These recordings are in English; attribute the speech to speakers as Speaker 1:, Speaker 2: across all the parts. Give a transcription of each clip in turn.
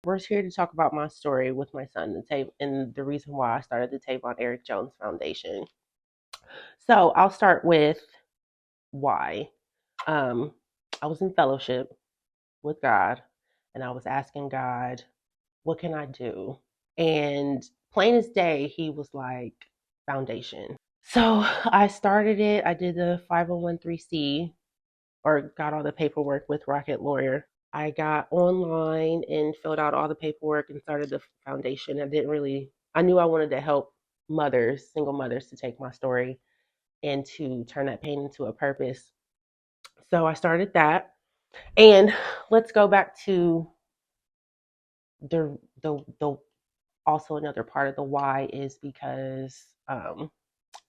Speaker 1: We're here to talk about my story with my son and the reason why I started the Tavon Eric Jones Foundation. So I'll start with why. Um, I was in fellowship with God and I was asking God, what can I do? And plain as day, he was like, foundation. So I started it. I did the 501(c) or got all the paperwork with Rocket Lawyer. I got online and filled out all the paperwork and started the foundation. I knew I wanted to help mothers, single mothers, to take my story and to turn that pain into a purpose. So I started that. And let's go back to the also another part of the why is because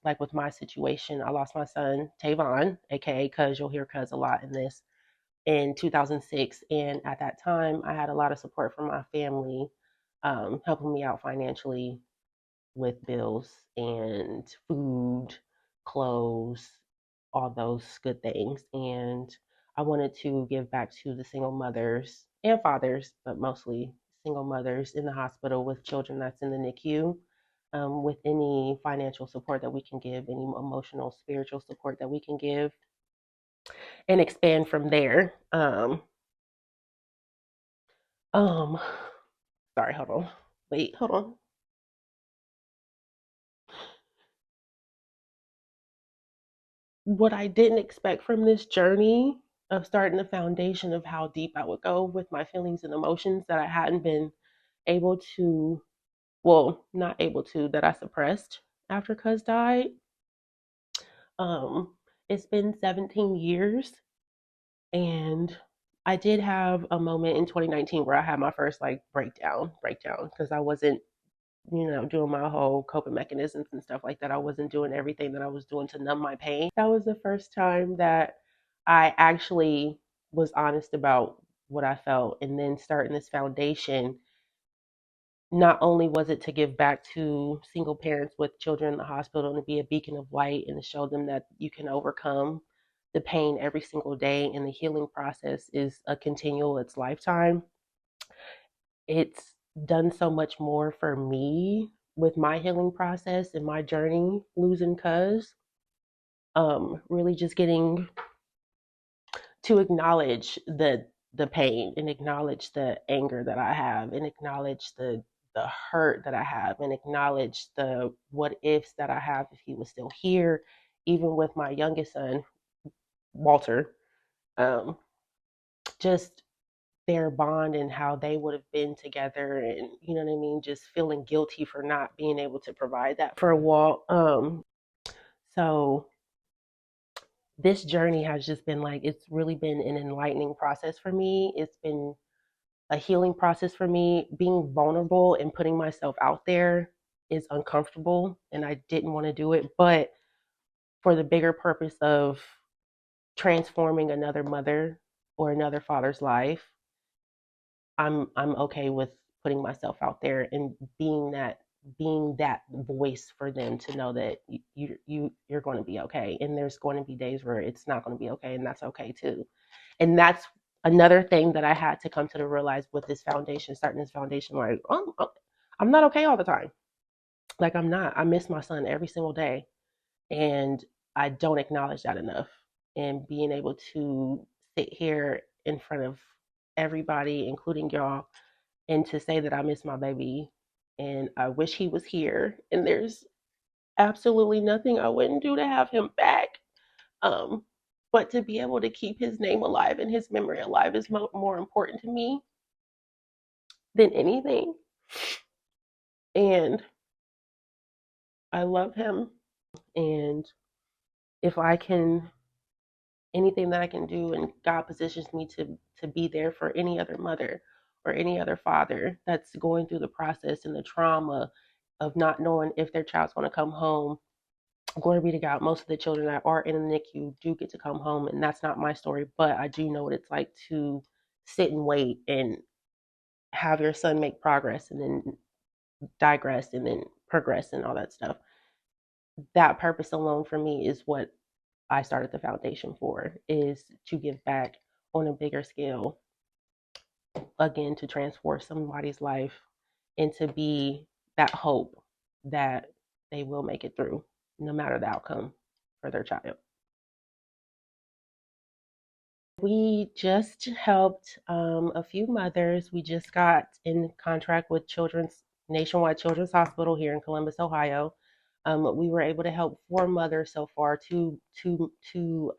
Speaker 1: like with my situation, I lost my son, Tavon, aka Cuz. You'll hear Cuz a lot in this, in 2006. And at that time, I had a lot of support from my family, helping me out financially with bills and food, clothes, all those good things. And I wanted to give back to the single mothers and fathers, but mostly single mothers in the hospital with children that's in the NICU. With any financial support that we can give, any emotional, spiritual support that we can give, and expand from there. Um, Sorry, hold on. Wait, hold on. What I didn't expect from this journey of starting the foundation of how deep I would go with my feelings and emotions that I hadn't been able to, well, not able to, that I suppressed after Cuz died. Um, it's been 17 years, and I did have a moment in 2019 where I had my first like breakdown because I wasn't, doing my whole coping mechanisms and stuff like that. I wasn't doing everything that I was doing to numb my pain. That was the first time that I actually was honest about what I felt. And then starting this foundation, not only was it to give back to single parents with children in the hospital and to be a beacon of light and to show them that you can overcome the pain every single day and the healing process is a continual, it's lifetime. It's done so much more for me with my healing process and my journey losing Cuz. Really just getting to acknowledge the pain and acknowledge the anger that I have and acknowledge the hurt that I have and acknowledge the what ifs that I have if he was still here, even with my youngest son, Walter. Um, just their bond and how they would have been together, and you know what I mean, just feeling guilty for not being able to provide that for Walt. So this journey has just been like, it's really been an enlightening process for me. It's been a healing process for me. Being vulnerable and putting myself out there is uncomfortable and I didn't want to do it, but for the bigger purpose of transforming another mother or another father's life, I'm okay with putting myself out there and being that voice for them to know that you're going to be okay, and there's going to be days where it's not going to be okay, and that's okay too. And that's another thing that I had to come to realize with this foundation, starting this foundation. Like, I'm not okay all the time. Like, I'm not. I miss my son every single day, and I don't acknowledge that enough. And being able to sit here in front of everybody, including y'all, and to say that I miss my baby and I wish he was here, and there's absolutely nothing I wouldn't do to have him back. Um, but to be able to keep his name alive and his memory alive is more important to me than anything. And I love him. And if I can, anything that I can do, and God positions me to be there for any other mother or any other father that's going through the process and the trauma of not knowing if their child's going to come home. Glory be to God, most of the children that are in the NICU do get to come home, and that's not my story, but I do know what it's like to sit and wait and have your son make progress and then digress and then progress and all that stuff. That purpose alone for me is what I started the foundation for, is to give back on a bigger scale again, to transform somebody's life and to be that hope that they will make it through, no matter the outcome for their child. We just helped a few mothers. We just got in contract with Children's Nationwide Children's Hospital here in Columbus, Ohio. We were able to help 4 mothers so far. Two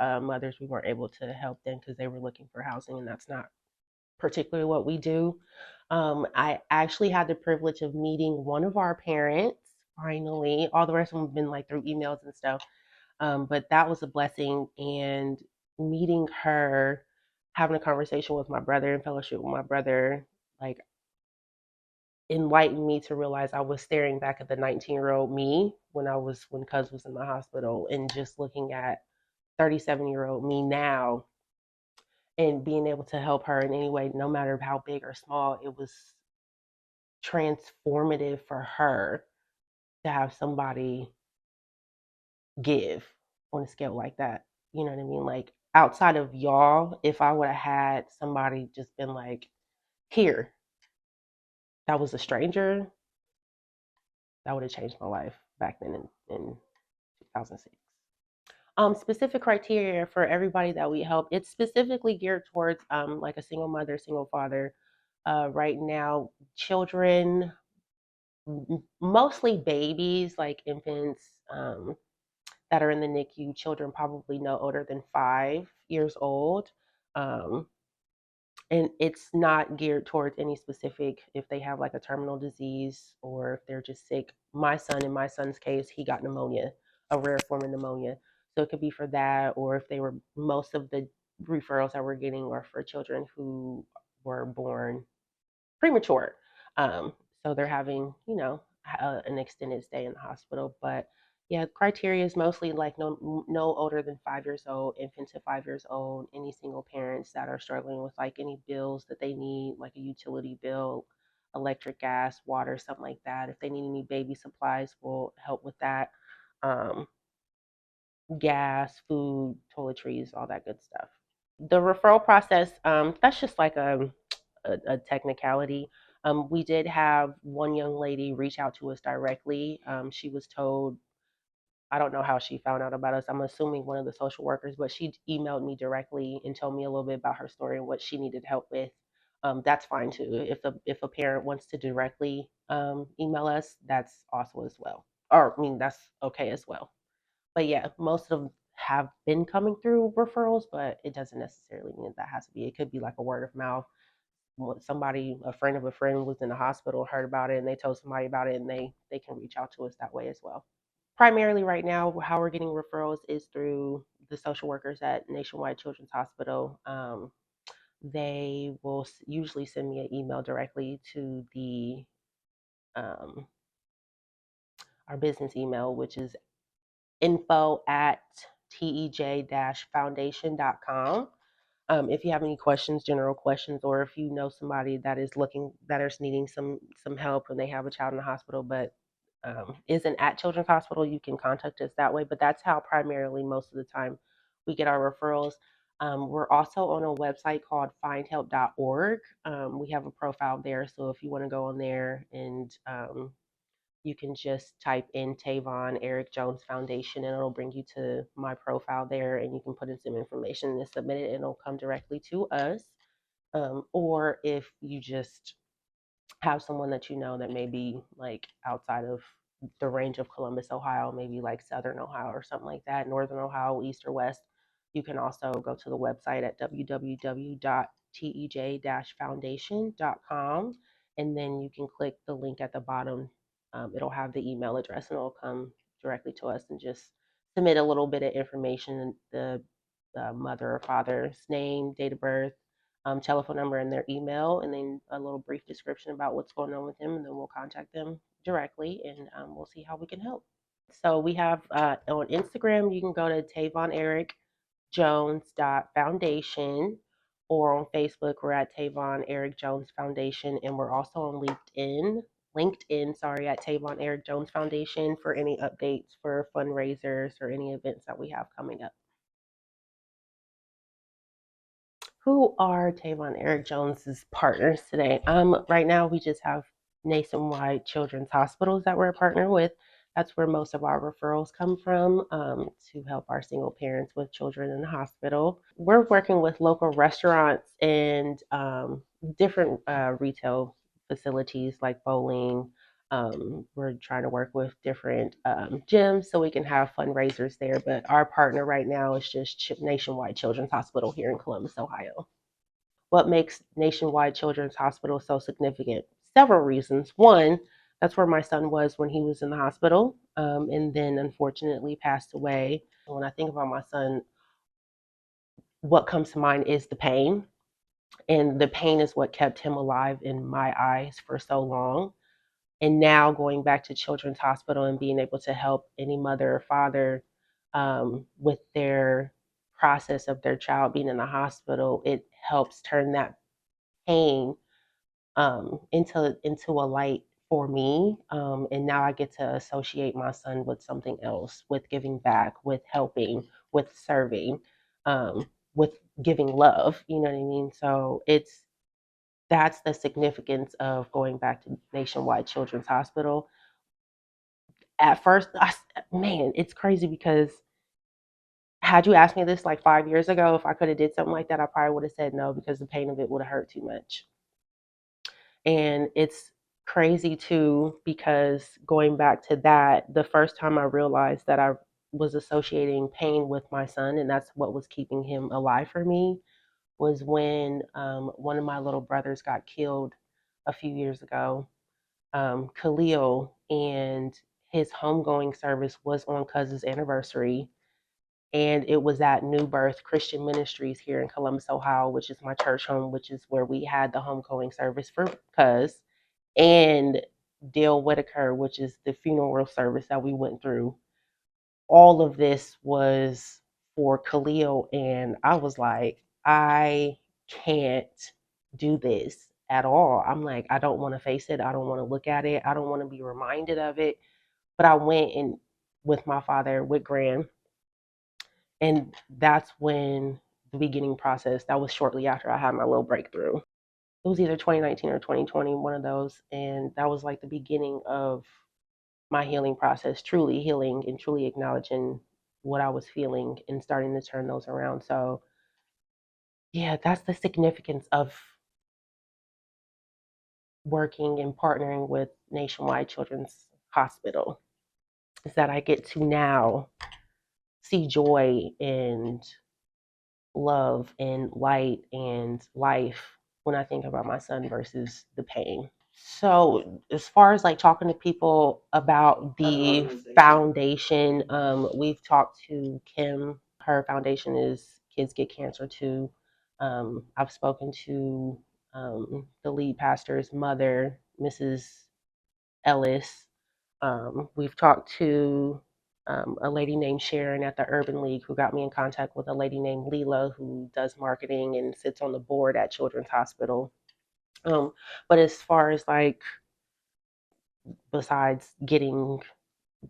Speaker 1: mothers we weren't able to help them because they were looking for housing, and that's not particularly what we do. I actually had the privilege of meeting one of our parents finally. All the rest of them have been like through emails and stuff. But that was a blessing. And meeting her, having a conversation with my brother and fellowship with my brother, like enlightened me to realize I was staring back at the 19-year-old me when Cuz was in the hospital, and just looking at 37-year-old me now and being able to help her in any way, no matter how big or small. It was transformative for her to have somebody give on a scale like that. You know what I mean? Like outside of y'all, if I would have had somebody just been like, here, that was a stranger, that would have changed my life back then in 2006. Specific criteria for everybody that we help. It's specifically geared towards like a single mother, single father. Right now, children, mostly babies, like infants, that are in the NICU, children probably no older than 5 years old. Um, and it's not geared towards any specific, if they have like a terminal disease or if they're just sick. In my son's case, he got pneumonia, a rare form of pneumonia. So it could be for that, or if they were, most of the referrals that we're getting are for children who were born premature. Um, so they're having, an extended stay in the hospital. But yeah, criteria is mostly like no older than 5 years old, infant to 5 years old, any single parents that are struggling with like any bills that they need, like a utility bill, electric, gas, water, something like that. If they need any baby supplies, we'll help with that. Um, Gas, food, toiletries, all that good stuff. The referral process, that's just like a technicality. We did have one young lady reach out to us directly. She was told, I don't know how she found out about us. I'm assuming one of the social workers, but she emailed me directly and told me a little bit about her story and what she needed help with. That's fine too. If a parent wants to directly email us, that's also as well. Or I mean, that's okay as well. But yeah, most of them have been coming through referrals, but it doesn't necessarily mean that has to be. It could be like a word of mouth. Somebody, a friend of a friend, was in the hospital, heard about it, and they told somebody about it, and they can reach out to us that way as well. Primarily, right now, how we're getting referrals is through the social workers at Nationwide Children's Hospital. They will usually send me an email directly to the um, our business email, which is info@tej-foundation.com. If you have any questions, general questions, or if you know somebody that is needing some help and they have a child in the hospital but isn't at Children's Hospital, you can contact us that way. But that's how primarily most of the time we get our referrals. We're also on a website called findhelp.org. We have a profile there, so if you want to go on there and you can just type in Tavon Eric Jones Foundation and it'll bring you to my profile there, and you can put in some information and submit it and it'll come directly to us. Or if you just have someone that you know that may be like outside of the range of Columbus, Ohio, maybe like Southern Ohio or something like that, Northern Ohio, East or West, you can also go to the website at www.tej-foundation.com, and then you can click the link at the bottom. It'll have the email address and it'll come directly to us, and just submit a little bit of information, the mother or father's name, date of birth, telephone number, and their email, and then a little brief description about what's going on with them, and then we'll contact them directly, and we'll see how we can help. So we have on Instagram, you can go to Tavon Eric Jones Foundation, or on Facebook, we're at Tavon Eric Jones Foundation, and we're also on LinkedIn, at Tavon Eric Jones Foundation for any updates for fundraisers or any events that we have coming up. Who are Tavon Eric Jones's partners today? Right now we just have Nationwide Children's Hospitals that we're a partner with. That's where most of our referrals come from to help our single parents with children in the hospital. We're working with local restaurants and different retail facilities like bowling. We're trying to work with different gyms so we can have fundraisers there. But our partner right now is just Nationwide Children's Hospital here in Columbus, Ohio. What makes Nationwide Children's Hospital so significant? Several reasons. One, that's where my son was when he was in the hospital, and then unfortunately passed away. When I think about my son, what comes to mind is the pain. And the pain is what kept him alive in my eyes for so long. And now going back to Children's Hospital and being able to help any mother or father with their process of their child being in the hospital, it helps turn that pain into a light for me. And now I get to associate my son with something else, with giving back, with helping, with serving, with giving love. You know what I mean? So that's the significance of going back to Nationwide Children's Hospital. At first, man, it's crazy because had you asked me this like 5 years ago, if I could have did something like that, I probably would have said no because the pain of it would have hurt too much. And it's crazy too because going back to that, the first time I realized that I was associating pain with my son, and that's what was keeping him alive for me, was when one of my little brothers got killed a few years ago. Khalil, and his homegoing service was on Cuz's anniversary. And it was at New Birth Christian Ministries here in Columbus, Ohio, which is my church home, which is where we had the homegoing service for Cuz, and Dale Whitaker, which is the funeral service that we went through. All of this was for Khalil, and I was like, I can't do this at all. I'm like, I don't want to face it. I don't want to look at it. I don't want to be reminded of it. But I went and with my father, with Gran, and that's when the beginning process, that was shortly after I had my little breakthrough. It was either 2019 or 2020, one of those. And that was like the beginning of my healing process, truly healing and truly acknowledging what I was feeling and starting to turn those around. So, yeah, that's the significance of working and partnering with Nationwide Children's Hospital, is that I get to now see joy and love and light and life when I think about my son versus the pain. So, as far as like talking to people about the foundation, we've talked to Kim. Her foundation is Kids Get Cancer Too. I've spoken to the lead pastor's mother, Mrs. Ellis. We've talked to a lady named Sharon at the Urban League who got me in contact with a lady named Leela who does marketing and sits on the board at Children's Hospital. Um, but as far as like, besides getting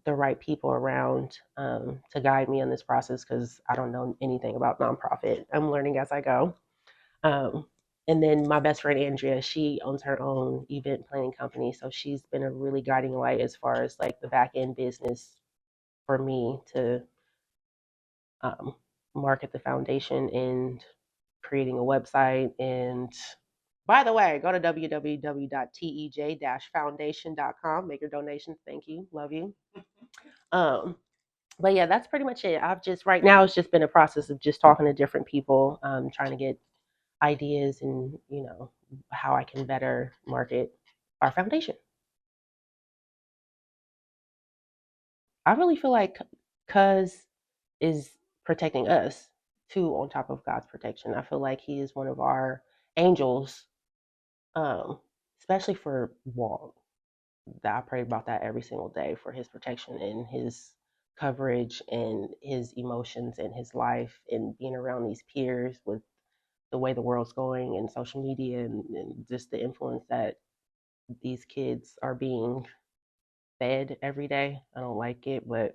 Speaker 1: the right people around to guide me in this process, because I don't know anything about nonprofit, I'm learning as I go. Um, and then my best friend Andrea, she owns her own event planning company, so she's been a really guiding light as far as like the back end business for me to um, market the foundation and creating a website. And by the way, go to www.tej-foundation.com. Make your donations. Thank you. Love you. Um, but yeah, that's pretty much it. I've just right now it's just been a process of just talking to different people, trying to get ideas and how I can better market our foundation. I really feel like Cuz is protecting us too, on top of God's protection. I feel like he is one of our angels, um, especially for Walt. That I pray about that every single day for his protection and his coverage and his emotions and his life and being around these peers with the way the world's going and social media and just the influence that these kids are being fed every day. I don't like it, but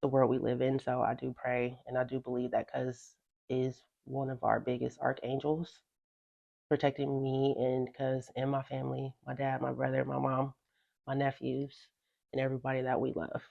Speaker 1: the world we live in. So I do pray and I do believe that Cuz is one of our biggest archangels protecting me and my family, my dad, my brother, my mom, my nephews, and everybody that we love.